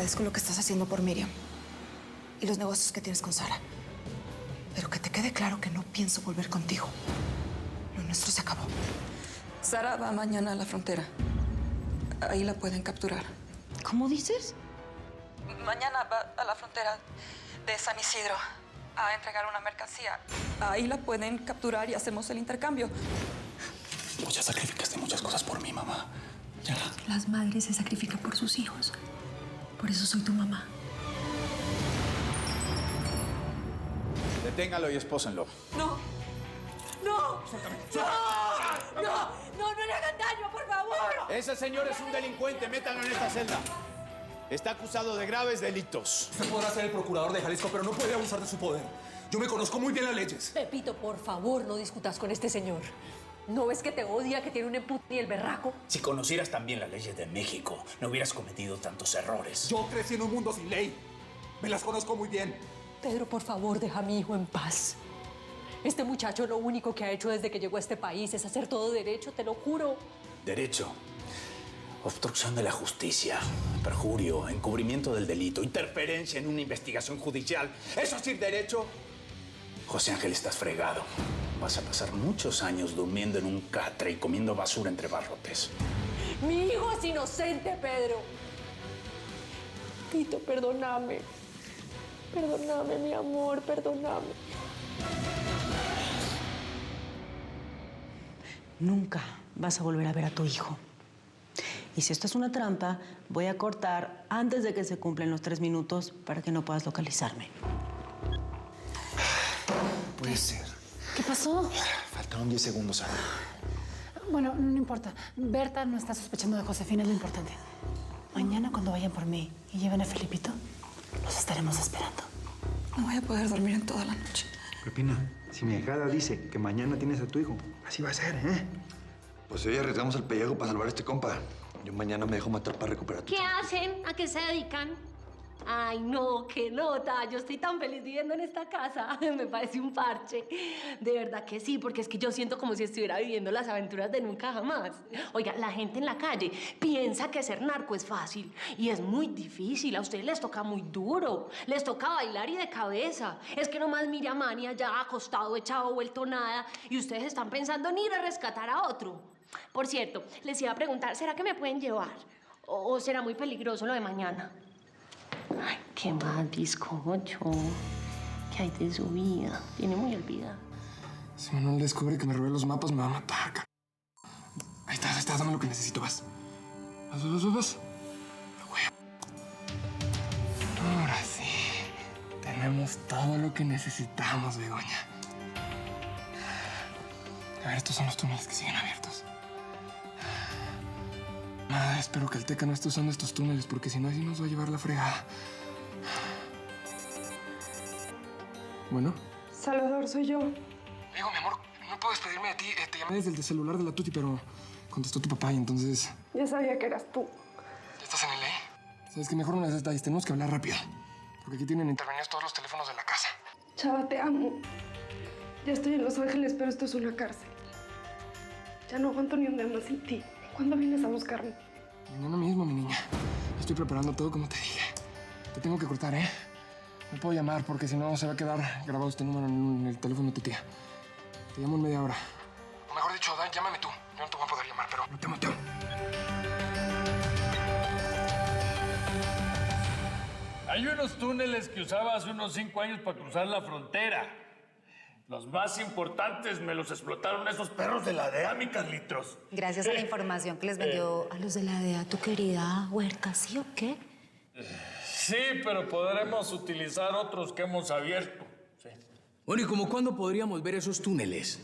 agradezco lo que estás haciendo por Miriam y los negocios que tienes con Sara. Pero que te quede claro que no pienso volver contigo. Lo nuestro se acabó. Sara va mañana a la frontera. Ahí la pueden capturar. ¿Cómo dices? Mañana va a la frontera de San Isidro a entregar una mercancía. Ahí la pueden capturar y hacemos el intercambio. Pues ya sacrificaste muchas cosas por mí, mamá. Ya. Las madres se sacrifican por sus hijos. Por eso soy tu mamá. Deténgalo y espósenlo. ¡No! ¡No! ¡No le hagan daño, por favor! Ese señor es un delincuente, métanlo en esta celda. Está acusado de graves delitos. Usted podrá ser el procurador de Jalisco, pero no puede abusar de su poder. Yo me conozco muy bien las leyes. Pepito, por favor, no discutas con este señor. ¿No ves que te odia, que tiene un empute y el berraco? Si conocieras también las leyes de México, no hubieras cometido tantos errores. Yo crecí en un mundo sin ley. Me las conozco muy bien. Pedro, por favor, deja a mi hijo en paz. Este muchacho lo único que ha hecho desde que llegó a este país es hacer todo derecho, te lo juro. Derecho, obstrucción de la justicia, perjurio, encubrimiento del delito, interferencia en una investigación judicial. ¿Eso es ir derecho? José Ángel, estás fregado. Vas a pasar muchos años durmiendo en un catre y comiendo basura entre barrotes. Mi hijo es inocente, Pedro. Tito, perdóname. Perdóname, mi amor, perdóname. Nunca vas a volver a ver a tu hijo. Y si esto es una trampa, voy a cortar antes de que se cumplen los 3 minutos para que no puedas localizarme. Puede ser. ¿Qué pasó? Faltaron 10 segundos, Sara. Bueno, no importa. Berta no está sospechando de Josefina, es lo importante. Mañana cuando vayan por mí y lleven a Felipito, los estaremos esperando. No voy a poder dormir en toda la noche. Pepina, si mi hijada dice que mañana tienes a tu hijo, así va a ser, ¿eh? Pues hoy arriesgamos el pellejo para salvar a este compa. Yo mañana me dejo matar para recuperar tu ¿Qué hacen? ¿A qué se dedican? Ay, no, qué nota. Yo estoy tan feliz viviendo en esta casa. Me parece un parche. De verdad que sí, porque es que yo siento como si estuviera viviendo las aventuras de nunca jamás. Oiga, la gente en la calle piensa que ser narco es fácil y es muy difícil. A ustedes les toca muy duro. Les toca bailar y de cabeza. Es que nomás mire a Manny allá acostado, echado, vuelto nada, y ustedes están pensando en ir a rescatar a otro. Por cierto, les iba a preguntar, ¿será que me pueden llevar? ¿O será muy peligroso lo de mañana? Ay, qué mal bizcocho. ¿Qué hay de su vida? Tiene muy olvidada. Si Manuel descubre que me robé los mapas, me va a matar. Ahí está, dame lo que necesito, vas. Vas. Ahora sí. Tenemos todo lo que necesitamos, Begoña. A ver, estos son los túneles que siguen abiertos. Madre, espero que el Teca no esté usando estos túneles, porque si no, así nos va a llevar la fregada. Bueno. Salvador, soy yo. Digo, mi amor, no puedo despedirme de ti. Te llamé desde el celular de la Tuti, pero contestó tu papá y entonces... Ya sabía que eras tú. ¿Ya estás en el ley? Sabes que mejor no les detalles. Tenemos que hablar rápido. Porque aquí tienen intervenidos todos los teléfonos de la casa. Chava, te amo. Ya estoy en Los Ángeles, pero esto es una cárcel. Ya no aguanto ni un día más sin ti. ¿Cuándo vienes a buscarme? Mañana mismo, mi niña. Estoy preparando todo como te dije. Te tengo que cortar, ¿eh? No puedo llamar porque si no se va a quedar grabado este número en el teléfono de tu tía. Te llamo en media hora. O mejor dicho, Dan, llámame tú. Yo no te voy a poder llamar, pero te amo. Hay unos túneles que usaba hace unos 5 años para cruzar la frontera. Los más importantes me los explotaron esos perros de la DEA, mi Carlitos. Gracias a la información que les vendió a los de la DEA tu querida Huerta, ¿sí o qué? Sí, pero podremos utilizar otros que hemos abierto. Sí. Bueno, ¿y como cuándo podríamos ver esos túneles?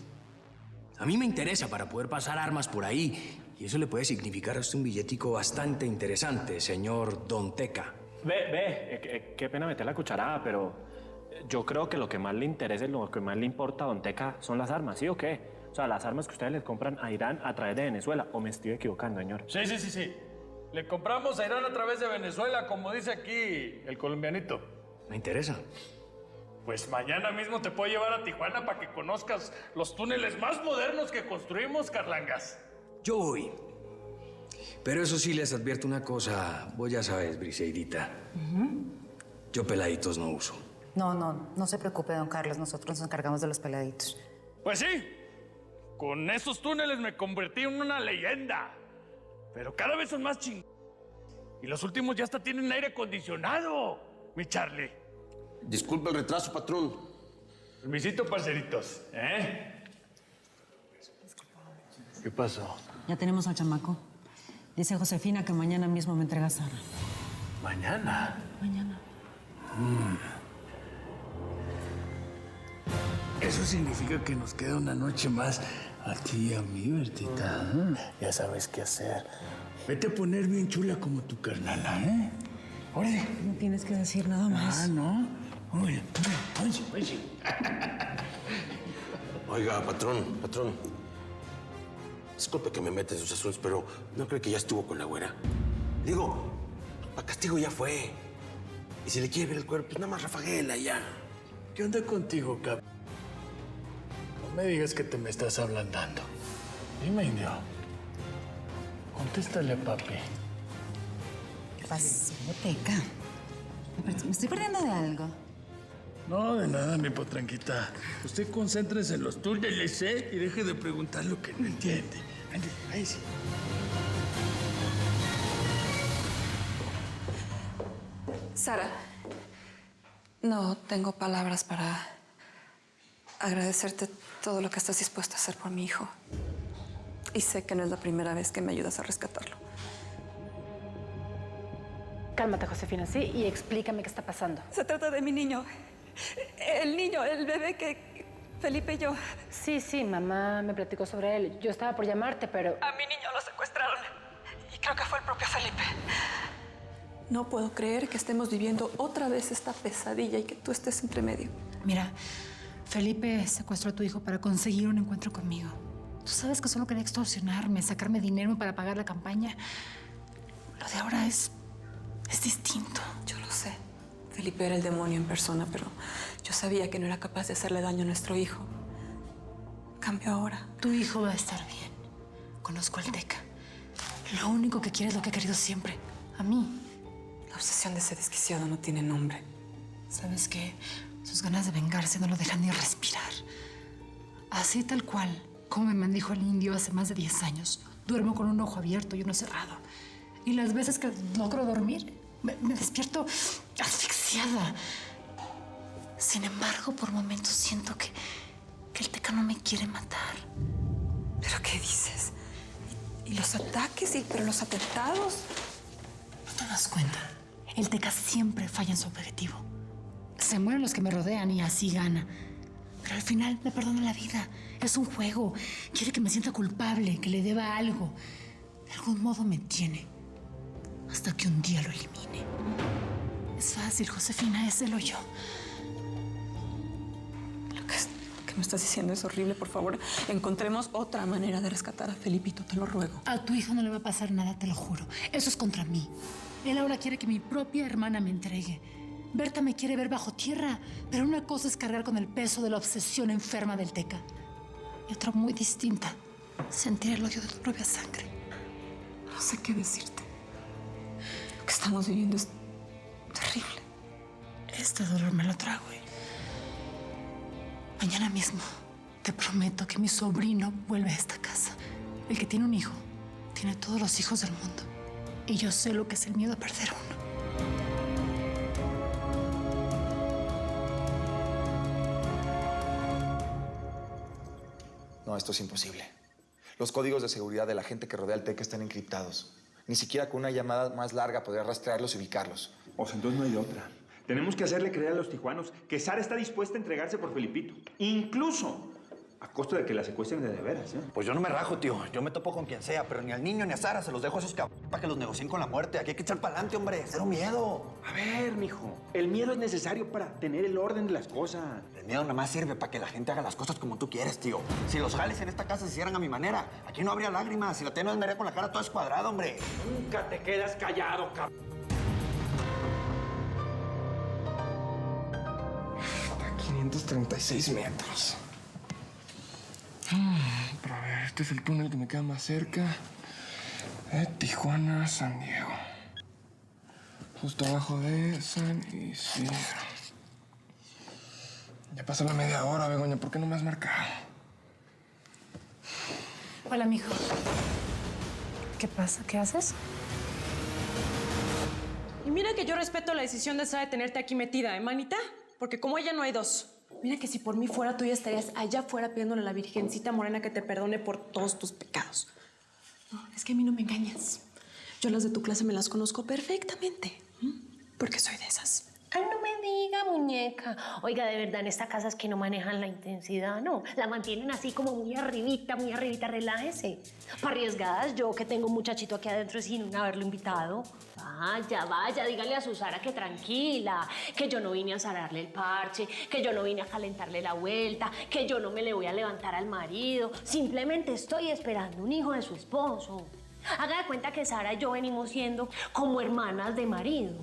A mí me interesa para poder pasar armas por ahí. Y eso le puede significar a usted un billetico bastante interesante, señor Don Teca. Qué pena meter la cucharada, pero yo creo que lo que más le interesa y lo que más le importa a Don Teca son las armas, ¿sí o qué? O sea, las armas que ustedes les compran a Irán a través de Venezuela. ¿O me estoy equivocando, señor? Sí. Le compramos a Irán a través de Venezuela, como dice aquí el colombianito. Me interesa. Pues mañana mismo te puedo llevar a Tijuana para que conozcas los túneles más modernos que construimos, Carlangas. Yo voy. Pero eso sí, les advierto una cosa. Vos ya sabes, Briseidita. Yo peladitos no uso. No se preocupe, don Carlos. Nosotros nos encargamos de los peladitos. Pues sí, con esos túneles me convertí en una leyenda. Pero cada vez son más ching... Y los últimos ya hasta tienen aire acondicionado, mi Charlie. Disculpe el retraso, patrón. Permisito, parceritos, ¿eh? ¿Qué pasó? Ya tenemos al chamaco. Dice Josefina que mañana mismo me entrega a Sara. ¿Mañana? Mañana. Eso significa que nos queda una noche más a ti y a mí, Bertita. Ya sabes qué hacer. Vete a poner bien chula como tu carnala, ¿eh? Órale. No tienes que decir nada más. Ah, ¿no? Oye, oye. Oiga, patrón. Disculpe que me meta en sus asuntos, pero ¿no cree que ya estuvo con la güera? Digo, a castigo ya fue. Y si le quiere ver el cuerpo, pues nada más rafaguela ya. ¿Qué onda contigo, cap? No me digas que te me estás ablandando. Dime, indio. Contéstale, papi. ¿Qué pasó, Teca? Me estoy perdiendo de algo. No, de nada, mi potranquita. Usted concéntrese en los túneles, ¿eh? Y deje de preguntar lo que no entiende. Ande, ahí sí. Sara, no tengo palabras para agradecerte todo lo que estás dispuesta a hacer por mi hijo. Y sé que no es la primera vez que me ayudas a rescatarlo. Cálmate, Josefina, ¿sí? Y explícame qué está pasando. Se trata de mi niño. El bebé que Felipe y yo... Sí, mamá me platicó sobre él. Yo estaba por llamarte, pero... A mi niño lo secuestraron. Y creo que fue el propio Felipe. No puedo creer que estemos viviendo otra vez esta pesadilla y que tú estés entre medio. Mira, Felipe secuestró a tu hijo para conseguir un encuentro conmigo. Tú sabes que solo quería extorsionarme, sacarme dinero para pagar la campaña. Lo de ahora es distinto. Yo lo sé. Felipe era el demonio en persona, pero yo sabía que no era capaz de hacerle daño a nuestro hijo. Cambio ahora. Tu hijo va a estar bien. Conozco al Teca. Lo único que quiere es lo que ha querido siempre. A mí. La obsesión de ese desquiciado no tiene nombre. ¿Sabes qué? Sus ganas de vengarse no lo dejan ni respirar. Así tal cual, como me maldijo el indio hace más de 10 años. Duermo con un ojo abierto y uno cerrado. Y las veces que logro dormir, me despierto asfixiada. Sin embargo, por momentos siento que el Teca no me quiere matar. ¿Pero qué dices? ¿Y los ataques? ¿Pero los atentados? ¿No te das cuenta? El Teca siempre falla en su objetivo. Se mueren los que me rodean y así gana. Pero al final me perdona la vida. Es un juego. Quiere que me sienta culpable, que le deba algo. De algún modo me tiene. Hasta que un día lo elimine. Es fácil, Josefina, es el hoyo. Lo que me estás diciendo es horrible. Por favor, encontremos otra manera de rescatar a Felipito, te lo ruego. A tu hijo no le va a pasar nada, te lo juro. Eso es contra mí. Él ahora quiere que mi propia hermana me entregue. Berta me quiere ver bajo tierra, pero una cosa es cargar con el peso de la obsesión enferma del Teca. Y otra muy distinta, sentir el odio de tu propia sangre. No sé qué decirte. Lo que estamos viviendo es terrible. Este dolor me lo trago. Mañana mismo te prometo que mi sobrino vuelve a esta casa. El que tiene un hijo, tiene todos los hijos del mundo. Y yo sé lo que es el miedo a perder uno. No, esto es imposible. Los códigos de seguridad de la gente que rodea al Teca están encriptados. Ni siquiera con una llamada más larga podría rastrearlos y ubicarlos. O sea, entonces no hay otra. Tenemos que hacerle creer a los tijuanos que Sara está dispuesta a entregarse por Felipito. Incluso a costo de que la secuestren de veras, ¿eh? Pues yo no me rajo, tío. Yo me topo con quien sea, pero ni al niño ni a Sara se los dejo a esos cabrones para que los negocien con la muerte. Aquí hay que echar para adelante, hombre. Cero miedo. A ver, mijo. El miedo es necesario para tener el orden de las cosas. El miedo nada más sirve para que la gente haga las cosas como tú quieres, tío. Si los jales en esta casa se hicieran a mi manera, aquí no habría lágrimas. Si la tengo andaría con la cara toda escuadrada, hombre. Nunca te quedas callado, cabrón. 536 metros. Pero a ver, este es el túnel que me queda más cerca. De Tijuana a San Diego. Justo abajo de San Isidro. Ya pasó la media hora, Begoña. ¿Por qué no me has marcado? Hola, mijo. ¿Qué pasa? ¿Qué haces? Y mira que yo respeto la decisión de Sara de tenerte aquí metida, ¿eh, manita? Porque como ella no hay dos. Mira que si por mí fuera, tú ya estarías allá afuera pidiéndole a la Virgencita Morena que te perdone por todos tus pecados. No, es que a mí no me engañas. Yo las de tu clase me las conozco perfectamente. Porque soy de esas. Ay, no me diga, muñeca. Oiga, de verdad, en esta casa es que no manejan la intensidad, ¿no? La mantienen así como muy arribita, relájese. Para arriesgadas, yo que tengo un muchachito aquí adentro sin haberlo invitado. Vaya, dígale a su Sara que tranquila, que yo no vine a zararle el parche, que yo no vine a calentarle la vuelta, que yo no me le voy a levantar al marido. Simplemente estoy esperando un hijo de su esposo. Haga de cuenta que Sara y yo venimos siendo como hermanas de marido.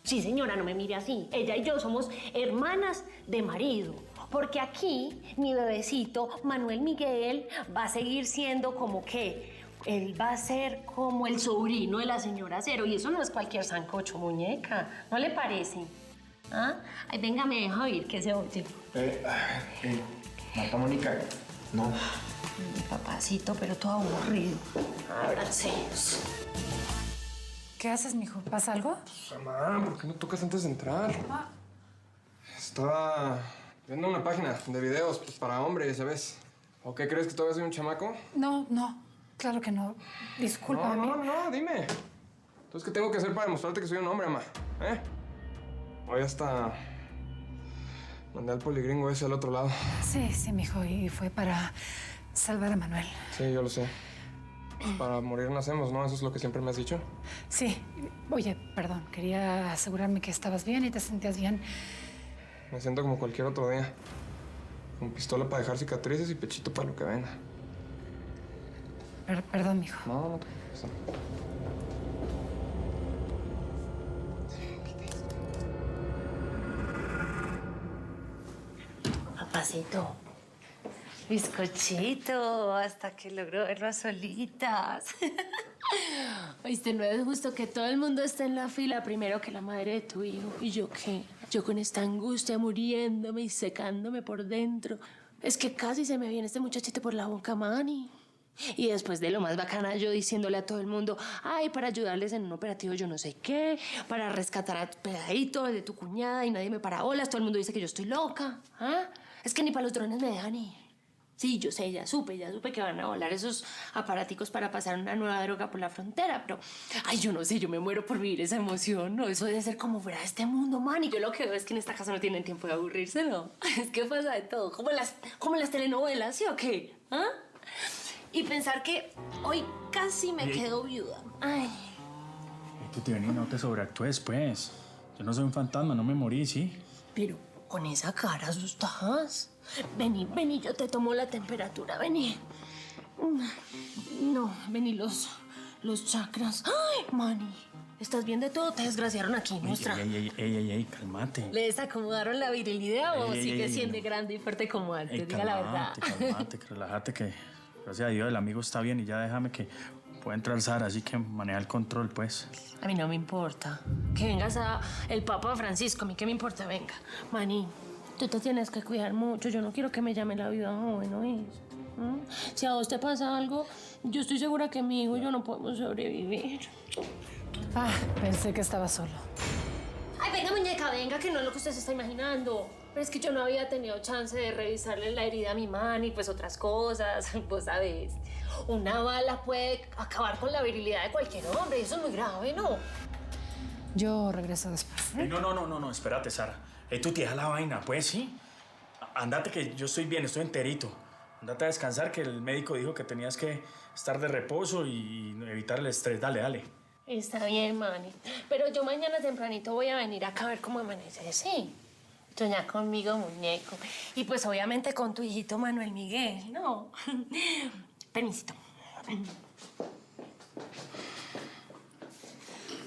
Sí, señora, no me mire así. Ella y yo somos hermanas de marido. Porque aquí, mi bebecito, Manuel Miguel, va a seguir siendo como que... Él va a ser como el sobrino de la señora Cero. Y eso no es cualquier sancocho, muñeca. ¿No le parece? ¿Ah? Ay, venga, me deja oír, que se oye. Marta Mónica, no. Mi papacito, pero todo aburrido. Abraceos. ¿Qué haces, mijo? ¿Pasa algo? Mamá, ¿por qué no tocas antes de entrar? Estaba viendo una página de videos pues, para hombres, ¿sabes? ¿O qué crees que todavía soy un chamaco? No, claro que no. Discúlpame. No, dime. Entonces, ¿qué tengo que hacer para demostrarte que soy un hombre, mamá? Hoy hasta mandé al poligringo ese al otro lado. Sí, mijo, y fue para salvar a Manuel. Sí, yo lo sé. Para morir nacemos, ¿no? Eso es lo que siempre me has dicho. Sí. Oye, perdón, quería asegurarme que estabas bien y te sentías bien. Me siento como cualquier otro día. Con pistola para dejar cicatrices y pechito para lo que venga. Perdón, mijo. No te preocupes. Papacito. Bizcochito, hasta que logró verlo a solitas. Oíste, no es justo que todo el mundo esté en la fila primero que la madre de tu hijo. ¿Y yo qué? Yo con esta angustia muriéndome y secándome por dentro. Es que casi se me viene este muchachito por la boca, mani. Y después de lo más bacana, yo diciéndole a todo el mundo, ay, para ayudarles en un operativo yo no sé qué, para rescatar a tu pedadito de tu cuñada y nadie me para bolas, todo el mundo dice que yo estoy loca. ¿Ah? Es que ni para los drones me dejan ir. Sí, yo sé, ya supe que van a volar esos aparaticos para pasar una nueva droga por la frontera, pero... Ay, yo no sé, yo me muero por vivir esa emoción, ¿no? Eso debe ser como fuera de este mundo, man. Y yo lo que veo es que en esta casa no tienen tiempo de aburrirse, ¿no? Es que pasa de todo, como las telenovelas, ¿sí o qué? ¿Ah? Y pensar que hoy casi me quedo viuda. Ay. Tú, vení, no te sobreactúes, pues. Yo no soy un fantasma, no me morí, ¿sí? Pero con esa cara asustas. Vení, yo te tomo la temperatura, vení. No, vení los chakras. ¡Ay, mani! ¿Estás bien de todo? Te desgraciaron aquí, nuestra. Ey, cálmate. ¿Le desacomodaron la virilidad o sigue siendo grande y fuerte como antes? Diga la verdad. Cálmate, relájate, que gracias a Dios el amigo está bien y ya déjame que pueda entrar Sara, así que maneja el control, pues. A mí no me importa. Que vengas a el Papa Francisco, a mí qué me importa, venga. Mani, tú te tienes que cuidar mucho. Yo no quiero que me llame la vida joven, ¿oís? Si a vos te pasa algo, yo estoy segura que mi hijo y yo no podemos sobrevivir. Pensé que estaba solo. Ay, venga, muñeca, venga, que no es lo que usted se está imaginando. Pero es que yo no había tenido chance de revisarle la herida a mi mani, pues otras cosas, vos sabés. Una bala puede acabar con la virilidad de cualquier hombre, y eso es muy grave, ¿no? Yo regreso después. No, espérate, Sara. Tú te deja la vaina, pues, ¿sí? Andate que yo estoy bien, estoy enterito. Andate a descansar, que el médico dijo que tenías que estar de reposo y evitar el estrés. Dale. Está bien, mani. Pero yo mañana tempranito voy a venir acá a ver cómo amanece, ¿sí? Soñá conmigo, muñeco. Y pues obviamente con tu hijito Manuel Miguel, ¿no? Permisito.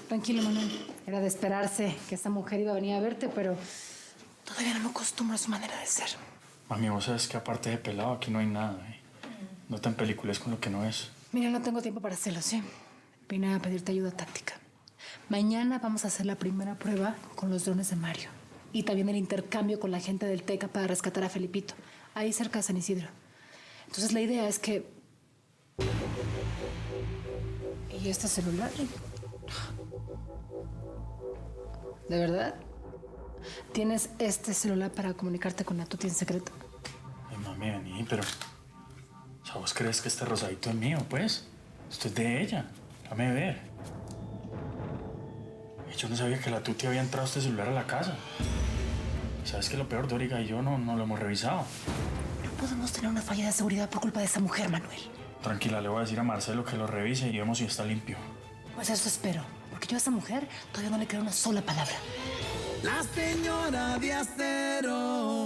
Tranquilo, Manuel. Era de esperarse que esta mujer iba a venir a verte, pero todavía no me acostumbro a su manera de ser. Mami, vos sabes que aparte de pelado aquí no hay nada, ¿eh? No te empelicules con lo que no es. Mira, no tengo tiempo para hacerlo, ¿sí? Vine a pedirte ayuda táctica. Mañana vamos a hacer la primera prueba con los drones de Mario. Y también el intercambio con la gente del TECA para rescatar a Felipito, ahí cerca de San Isidro. Entonces la idea es que... ¿Y este celular? ¿De verdad? ¿Tienes este celular para comunicarte con la Tuti en secreto? Ay, mami, vení, pero... O sea, ¿vos crees que este rosadito es mío, pues? Esto es de ella. Déjame ver. Yo no sabía que la Tuti había entrado este celular a la casa. ¿Sabes qué? Lo peor, Doriga y yo no lo hemos revisado. No podemos tener una falla de seguridad por culpa de esa mujer, Manuel. Tranquila, le voy a decir a Marcelo que lo revise y vemos si está limpio. Pues eso espero, porque yo a esa mujer todavía no le creo una sola palabra. La señora de acero.